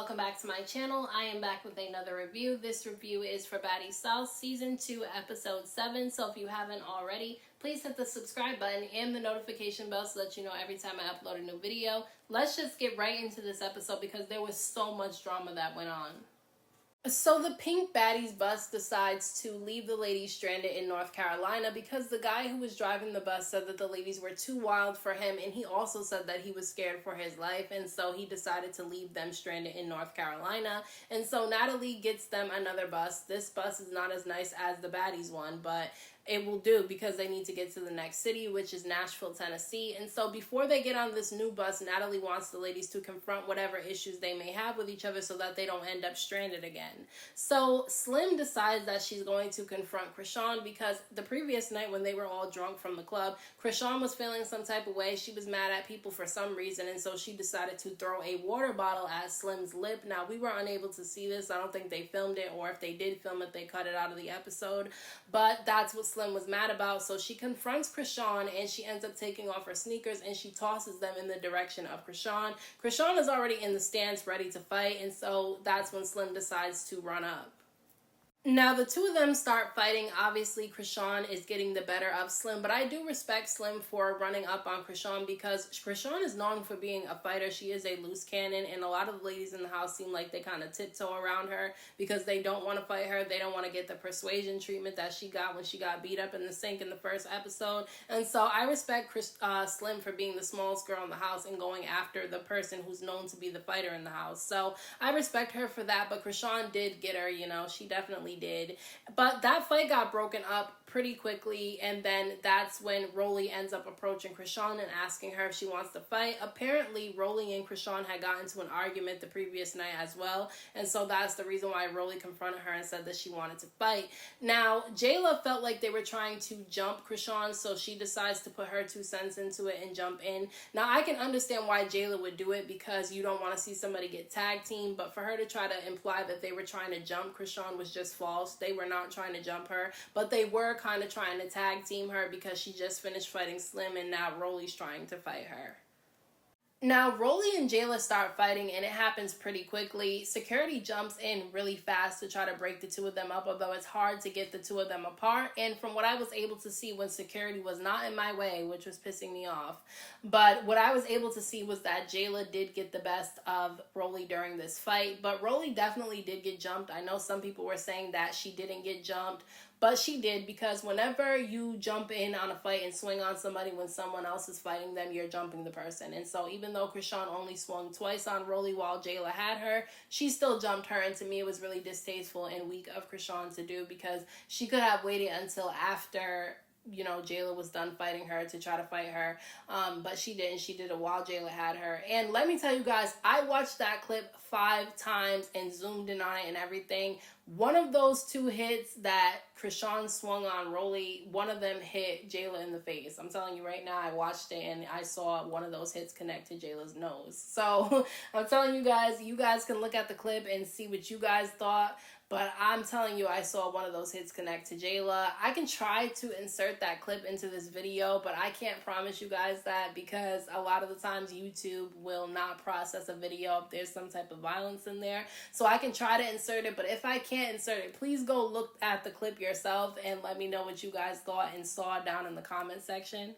welcome back to my channel. I am back with another review. This review is for Baddies South Season 2 Episode 7. So if you haven't already, please hit the subscribe button and the notification bell so that you know every time I upload a new video. Let's just get right into this episode because there was so much drama that went on. So the Pink Baddies bus decides to leave the ladies stranded in North Carolina because the guy who was driving the bus said that the ladies were too wild for him, and he also said that he was scared for his life, and so he decided to leave them stranded in North Carolina. And so Natalie gets them another bus. This bus is not as nice as the Baddies one, but it will do because they need to get to the next city, which is Nashville, Tennessee. And so before they get on this new bus, Natalie wants the ladies to confront whatever issues they may have with each other so that they don't end up stranded again. So Slim decides that she's going to confront Chrisean because the previous night when they were all drunk from the club, Chrisean was feeling some type of way. She was mad at people for some reason, and so she decided to throw a water bottle at Slim's lip. Now, we were unable to see this. I don't think they filmed it, or if they did film it, they cut it out of the episode. But that's what Slim was mad about. So she confronts Chrisean and she ends up taking off her sneakers and she tosses them in the direction of Chrisean. Chrisean is already in the stance ready to fight, and so that's when Slim decides to run up. Now, the two of them start fighting. Obviously, Chrisean is getting the better of Slim, but I do respect Slim for running up on Chrisean because Chrisean is known for being a fighter. She is a loose cannon, and a lot of the ladies in the house seem like they kind of tiptoe around her because they don't want to fight her. They don't want to get the persuasion treatment that she got when she got beat up in the sink in the first episode. And so I respect Slim for being the smallest girl in the house and going after the person who's known to be the fighter in the house. So I respect her for that, but Chrisean did get her, you know, she definitely did. But that fight got broken up pretty quickly, and then that's when Rollie ends up approaching Chrisean and asking her if she wants to fight. Apparently, Rollie and Chrisean had gotten into an argument the previous night as well, and so that's the reason why Rollie confronted her and said that she wanted to fight. Now, Jela felt like they were trying to jump Chrisean, so she decides to put her 2 cents into it and jump in. Now, I can understand why Jela would do it because you don't want to see somebody get tag teamed, but for her to try to imply that they were trying to jump Chrisean was just false. They were not trying to jump her, but they were kind of trying to tag team her because she just finished fighting Slim and now Rollie's trying to fight her. Now, Rollie and Jela start fighting, and it happens pretty quickly. Security jumps in really fast to try to break the two of them up, although it's hard to get the two of them apart. And from what I was able to see when security was not in my way, which was pissing me off, but what I was able to see was that Jela did get the best of Rollie during this fight, but Rollie definitely did get jumped. I know some people were saying that she didn't get jumped, but she did, because whenever you jump in on a fight and swing on somebody when someone else is fighting them, you're jumping the person. And so even though Chrisean only swung twice on Rollie while Jela had her, she still jumped her. And to me, it was really distasteful and weak of Chrisean to do because she could have waited until after, you know, Jela was done fighting her to try to fight her. But she didn't. She did it while Jela had her. And let me tell you guys, I watched that clip 5 times and zoomed in on it and everything. One of those 2 hits that Chrisean swung on Rollie, one of them hit Jela in the face. I'm telling you right now, I watched it and I saw one of those hits connect to Jela's nose. So I'm telling you guys can look at the clip and see what you guys thought. But I'm telling you, I saw one of those hits connect to Jela. I can try to insert that clip into this video, but I can't promise you guys that because a lot of the times YouTube will not process a video if there's some type of violence in there. So I can try to insert it, but if I can't insert it, please go look at the clip yourself and let me know what you guys thought and saw down in the comment section.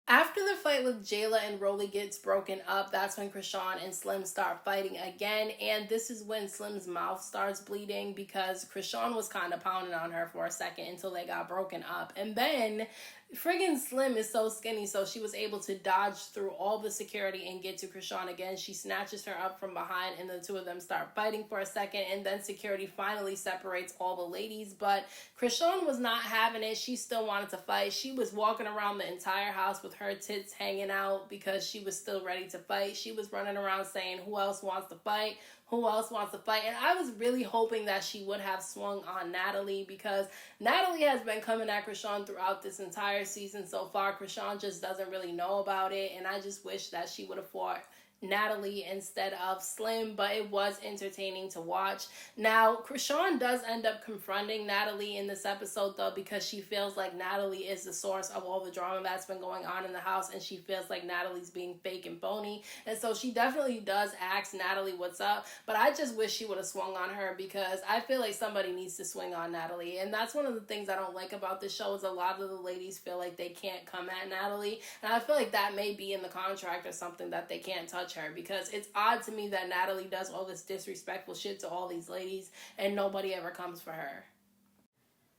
After the fight with Jela and Rollie gets broken up, that's when Chrisean and Slim start fighting again. And this is when Slim's mouth starts bleeding because Chrisean was kind of pounding on her for a second until they got broken up. And then friggin' Slim is so skinny, so she was able to dodge through all the security and get to Chrisean again. She snatches her up from behind, and the two of them start fighting for a second, and then security finally separates all the ladies. But Chrisean was not having it. She still wanted to fight. She was walking around the entire house with her tits hanging out because she was still ready to fight. She was running around saying, "Who else wants to fight? Who else wants to fight?" And I was really hoping that she would have swung on Natalie because Natalie has been coming at Chrisean throughout this entire season so far. Chrisean just doesn't really know about it, and I just wish that she would have fought Natalie instead of Slim, but it was entertaining to watch. Now, Chrisean does end up confronting Natalie in this episode, though, because she feels like Natalie is the source of all the drama that's been going on in the house, and she feels like Natalie's being fake and phony. And so she definitely does ask Natalie what's up, but I just wish she would have swung on her, because I feel like somebody needs to swing on Natalie. And that's one of the things I don't like about this show, is a lot of the ladies feel like they can't come at Natalie, and I feel like that may be in the contract or something, that they can't touch her, because it's odd to me that Natalie does all this disrespectful shit to all these ladies and nobody ever comes for her.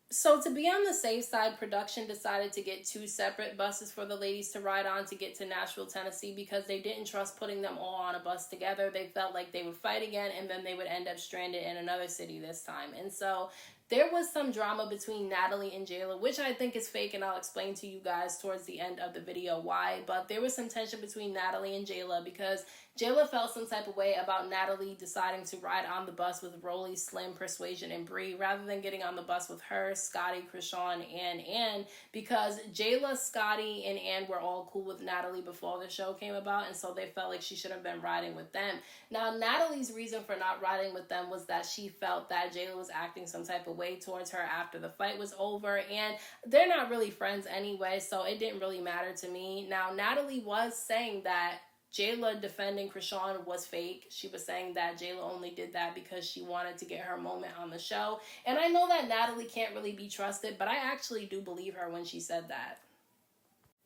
So to be on the safe side, production decided to get 2 separate buses for the ladies to ride on to get to Nashville, Tennessee, because they didn't trust putting them all on a bus together. They felt like they would fight again and then they would end up stranded in another city this time. And so there was some drama between Natalie and Jela, which I think is fake, and I'll explain to you guys towards the end of the video why. But there was some tension between Natalie and Jela, because Jela felt some type of way about Natalie deciding to ride on the bus with Rollie, Slim, Persuasion, and Bree, rather than getting on the bus with her, Scotty, Chrisean, and Ann, because Jela, Scotty, and Ann were all cool with Natalie before the show came about, and so they felt like she should have been riding with them. Now, Natalie's reason for not riding with them was that she felt that Jela was acting some type of way towards her after the fight was over, and they're not really friends anyway, so it didn't really matter to me. Now, Natalie was saying that Jela defending Chrisean was fake. She was saying that Jela only did that because she wanted to get her moment on the show. And I know that Natalie can't really be trusted, but I actually do believe her when she said that.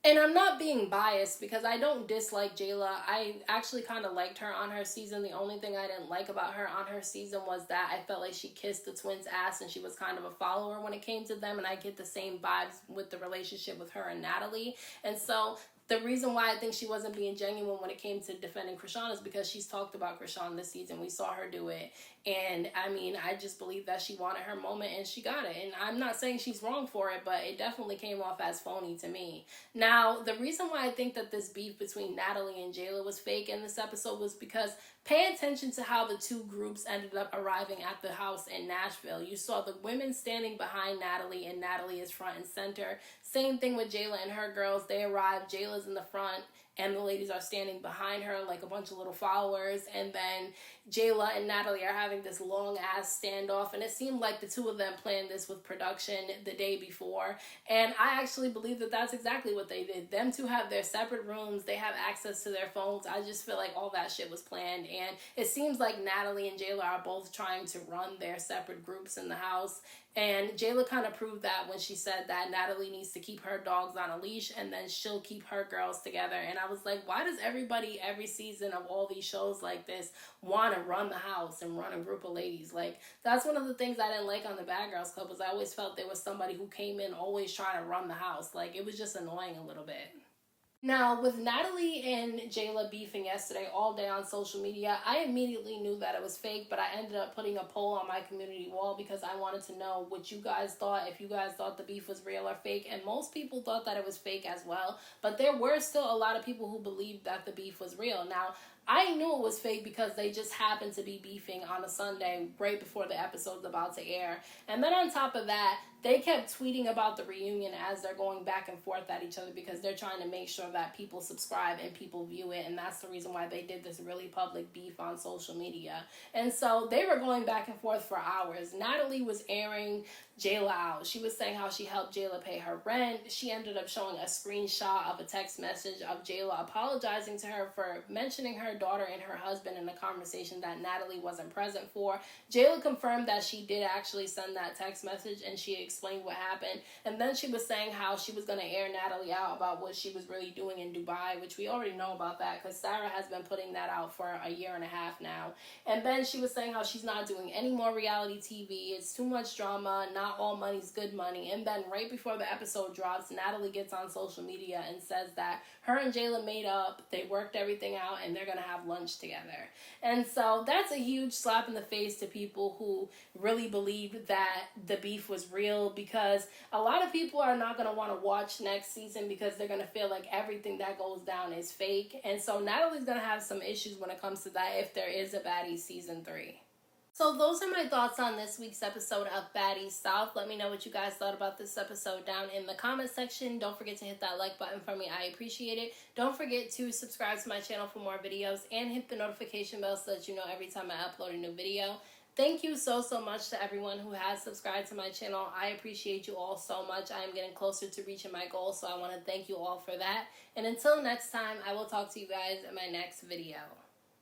And I'm not being biased, because I don't dislike Jela. I actually kind of liked her on her season. The only thing I didn't like about her on her season was that I felt like she kissed the twins' ass and she was kind of a follower when it came to them. And I get the same vibes with the relationship with her and Natalie. And so the reason why I think she wasn't being genuine when it came to defending Chrisean is because she's talked about Chrisean this season. We saw her do it. And I mean, I just believe that she wanted her moment and she got it. And I'm not saying she's wrong for it, but it definitely came off as phony to me. Now, the reason why I think that this beef between Natalie and Jela was fake in this episode was because pay attention to how the 2 groups ended up arriving at the house in Nashville. You saw the women standing behind Natalie, and Natalie is front and center. Same thing with Jela and her girls. They arrived, Jela's in the front, and the ladies are standing behind her like a bunch of little followers. And then Jela and Natalie are having this long-ass standoff. And it seemed like the 2 of them planned this with production the day before. And I actually believe that that's exactly what they did. Them 2 have their separate rooms. They have access to their phones. I just feel like all that shit was planned. And it seems like Natalie and Jela are both trying to run their separate groups in the house. And Jela kind of proved that when she said that Natalie needs to keep her dogs on a leash and then she'll keep her girls together. And I was like, why does everybody every season of all these shows like this want to run the house and run a group of ladies? Like, that's one of the things I didn't like on the Bad Girls Club, was I always felt there was somebody who came in always trying to run the house. Like, it was just annoying a little bit. Now, with Natalie and Jela beefing yesterday all day on social media, I immediately knew that it was fake, but I ended up putting a poll on my community wall because I wanted to know what you guys thought, if you guys thought the beef was real or fake, and most people thought that it was fake as well, but there were still a lot of people who believed that the beef was real. Now, I knew it was fake because they just happened to be beefing on a Sunday right before the episode's about to air. And then on top of that, they kept tweeting about the reunion as they're going back and forth at each other because they're trying to make sure that people subscribe and people view it. And that's the reason why they did this really public beef on social media. And so they were going back and forth for hours. Natalie was airing Jela out. She was saying how she helped Jela pay her rent. She ended up showing a screenshot of a text message of Jela apologizing to her for mentioning her daughter and her husband in a conversation that Natalie wasn't present for. Jela confirmed that she did actually send that text message, and she explained what happened. And then she was saying how she was going to air Natalie out about what she was really doing in Dubai, which we already know about that because Sarah has been putting that out for a year and a half now. And then she was saying how she's not doing any more reality TV. It's too much drama. Not all money's good money. And then right before the episode drops, Natalie gets on social media and says that her and Jela made up, they worked everything out, and they're going to have lunch together. And so that's a huge slap in the face to people who really believed that the beef was real, because a lot of people are not going to want to watch next season because they're going to feel like everything that goes down is fake. And so Natalie's going to have some issues when it comes to that if there is a Baddies season 3. So those are my thoughts on this week's episode of Baddies South. Let me know what you guys thought about this episode down in the comment section. Don't forget to hit that like button for me. I appreciate it. Don't forget to subscribe to my channel for more videos and hit the notification bell so that you know every time I upload a new video. Thank you so much to everyone who has subscribed to my channel. I appreciate you all so much. I am getting closer to reaching my goal, so I want to thank you all for that. And until next time, I will talk to you guys in my next video.